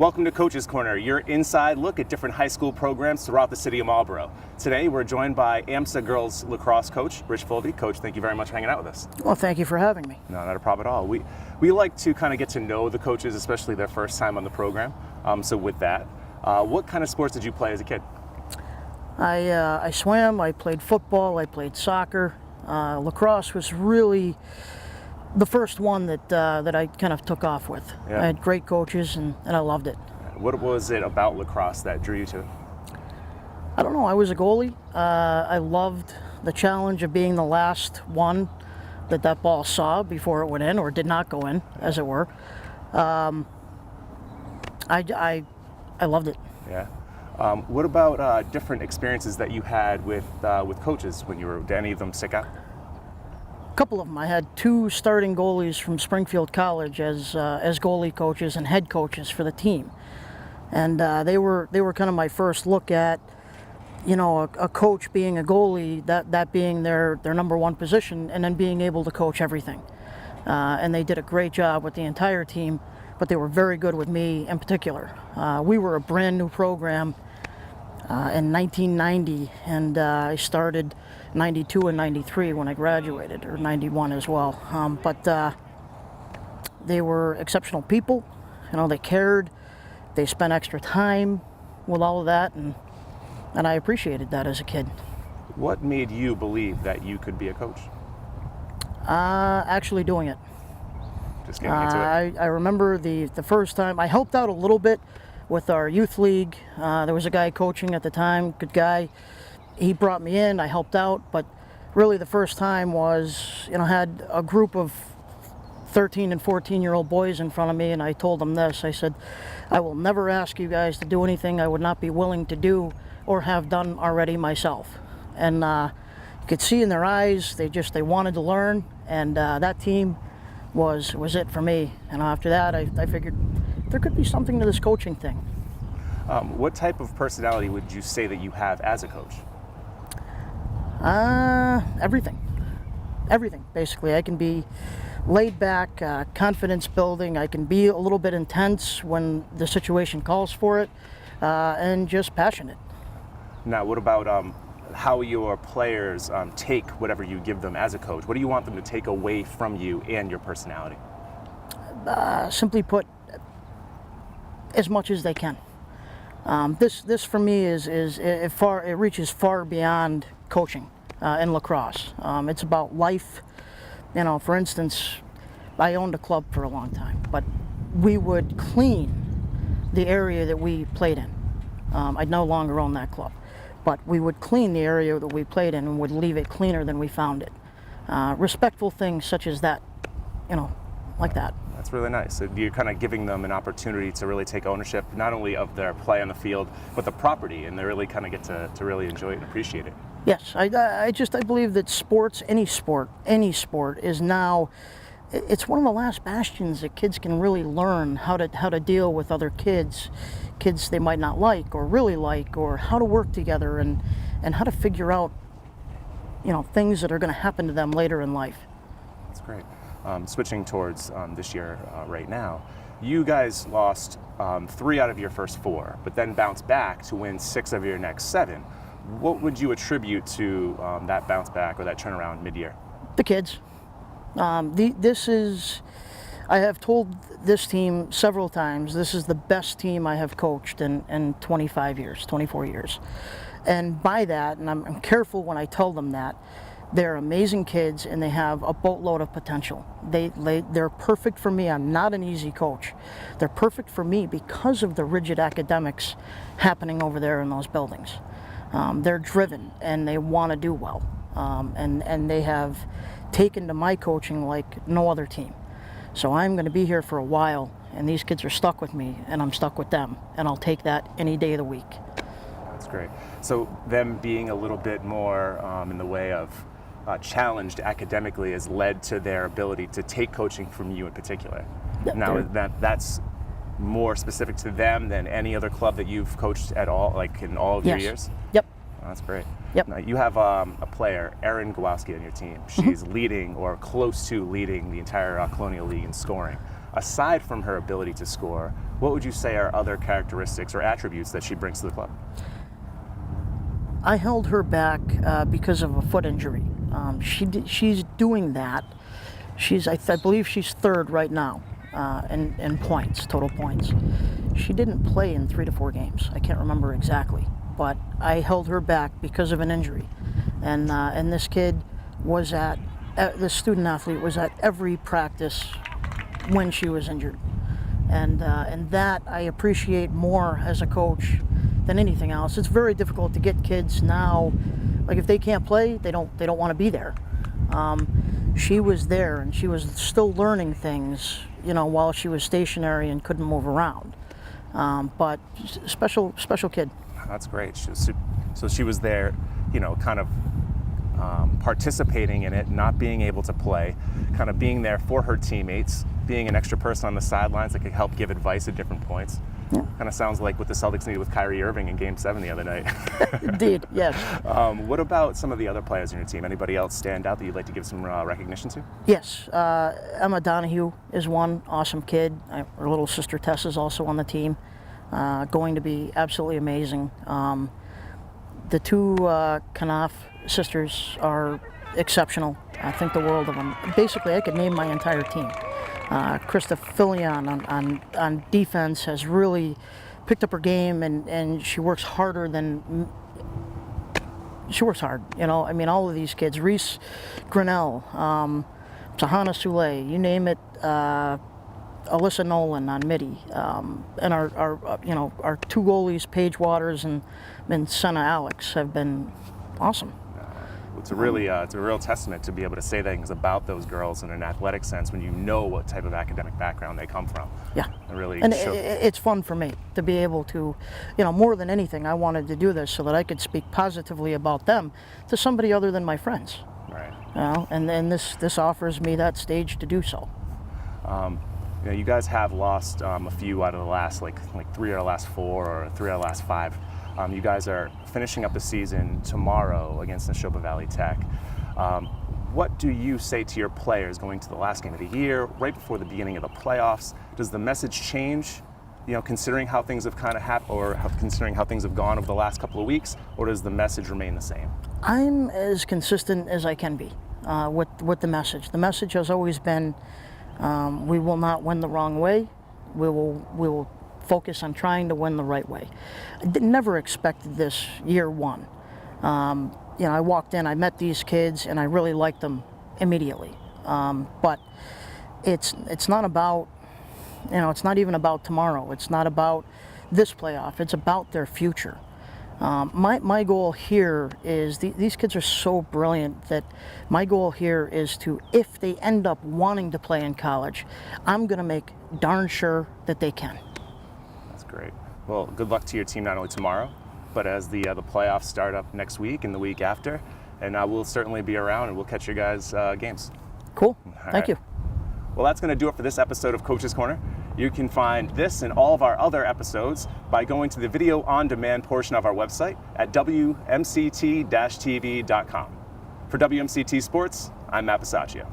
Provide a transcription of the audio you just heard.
Welcome to Coach's Corner, your inside look at different high school programs throughout the city of Marlboro. Today we're joined by AMSA girls lacrosse coach, Rich Fulvi. Coach, thank you very much for hanging out with us. Well, thank you for having me. No, not a problem at all. We like to kind of get to know the coaches, especially their first time on the program. So with that, what kind of sports did you play as a kid? I swam, I played football, I played soccer. Lacrosse was really the first one that I kind of took off with. Yeah. I had great coaches and I loved it. What was it about lacrosse that drew you to it? I don't know, I was a goalie. I loved the challenge of being the last one that ball saw before it went in, or did not go in, as it were. I loved it. Yeah. What about different experiences that you had with coaches when you were? Did any of them stick out? A couple of them. I had two starting goalies from Springfield College as goalie coaches and head coaches for the team, and they were kind of my first look at, you know, a coach being a goalie, that being their number one position, and then being able to coach everything. And they did a great job with the entire team, but they were very good with me in particular. We were a brand new program in 1990, and I started 92 and 93 when I graduated, or 91 as well. But they were exceptional people. You know, they cared. They spent extra time with all of that, and I appreciated that as a kid. What made you believe that you could be a coach? Actually doing it. Just getting into it. I remember the first time I helped out a little bit with our youth league. There was a guy coaching at the time, good guy. He brought me in, I helped out, but really the first time was, you know, had a group of 13 and 14-year-old boys in front of me, and I told them this. I said, I will never ask you guys to do anything I would not be willing to do or have done already myself. And you could see in their eyes, they wanted to learn, and that team was it for me. And after that, I figured there could be something to this coaching thing. What type of personality would you say that you have as a coach? Everything, basically. I can be laid back, confidence building. I can be a little bit intense when the situation calls for it, and just passionate. Now, what about how your players take whatever you give them as a coach? What do you want them to take away from you and your personality? Simply put, as much as they can. This for me it reaches far beyond coaching in lacrosse. It's about life. You know, for instance, I owned a club for a long time, but we would clean the area that we played in. I no longer own that club, but we would clean the area that we played in and would leave it cleaner than we found it. Respectful things such as that, you know, like that. That's really nice. So you're kind of giving them an opportunity to really take ownership, not only of their play on the field, but the property, and they really kind of get to really enjoy it and appreciate it. Yes, I believe that sports, any sport is now, it's one of the last bastions that kids can really learn how to deal with other kids they might not like or really like, or how to work together and how to figure out, you know, things that are going to happen to them later in life. That's great. Switching towards this year right now, you guys lost 3 out of your first 4, but then bounced back to win 6 of your next 7. What would you attribute to that bounce back or that turnaround mid-year? The kids. I have told this team several times, this is the best team I have coached in 25 years, 24 years. And by that, and I'm careful when I tell them that, they're amazing kids and they have a boatload of potential. They're perfect for me. I'm not an easy coach. They're perfect for me because of the rigid academics happening over there in those buildings. They're driven and they want to do well. And they have taken to my coaching like no other team. So I'm going to be here for a while, and these kids are stuck with me, and I'm stuck with them, and I'll take that any day of the week. That's great. So them being a little bit more in the way of challenged academically has led to their ability to take coaching from you in particular. Yeah, now that's more specific to them than any other club that you've coached at all, like in all of your years? Yep. Oh, that's great. Yep. Now, you have a player, Erin Gawowski, on your team. She's leading or close to leading the entire Colonial League in scoring. aside from her ability to score, what would you say are other characteristics or attributes that she brings to the club? I held her back because of a foot injury. She's doing that. I believe she's third right now in points, total points. She didn't play in 3 to 4 games. I can't remember exactly, but I held her back because of an injury. And this kid was this student athlete was at every practice when she was injured. And that I appreciate more as a coach than anything else. It's very difficult to get kids now, like if they can't play, they don't want to be there. She was there and she was still learning things, while she was stationary and couldn't move around. But special kid. That's great. So she was there, kind of participating in it, not being able to play, kind of being there for her teammates, being an extra person on the sidelines that could help give advice at different points. Yeah. Kind of sounds like what the Celtics needed with Kyrie Irving in Game 7 the other night. Indeed, yes. What about some of the other players in your team? Anybody else stand out that you'd like to give some recognition to? Yes, Emma Donahue is one awesome kid. Her little sister Tess is also on the team. Going to be absolutely amazing. The two Knopf sisters are exceptional. I think the world of them. Basically, I could name my entire team. Krista Filion on defense has really picked up her game, and she works harder than she works hard. All of these kids, Reese Grinnell, Tahana Sule, you name it. Alyssa Nolan on midi, and our 2 goalies, Paige Waters and Senna Alex, have been awesome. It's a real testament to be able to say things about those girls in an athletic sense when you know what type of academic background they come from. Yeah, It's fun for me to be able to, more than anything, I wanted to do this so that I could speak positively about them to somebody other than my friends. Right. And then this offers me that stage to do so. You guys have lost a few out of the last like 3 out of the last 4 or 3 out of the last 5. You guys are finishing up the season tomorrow against Neshoba Valley Tech. What do you say to your players going to the last game of the year, right before the beginning of the playoffs? Does the message change, considering how things have kind of happened, or considering how things have gone over the last couple of weeks, or does the message remain the same? I'm as consistent as I can be with the message. The message has always been, we will not win the wrong way. We will focus on trying to win the right way. I never expected this year one. I walked in, I met these kids, and I really liked them immediately. But it's not about, it's not even about tomorrow. It's not about this playoff. It's about their future. My goal here is, these kids are so brilliant that my goal here is to, if they end up wanting to play in college, I'm going to make darn sure that they can. That's great. Well, good luck to your team not only tomorrow, but as the playoffs start up next week and the week after. And we'll certainly be around and we'll catch you guys games. Cool. All Thank you. Well, that's going to do it for this episode of Coach's Corner. You can find this and all of our other episodes by going to the video on demand portion of our website at WMCT-TV.com. For WMCT Sports, I'm Matt Bisaccio.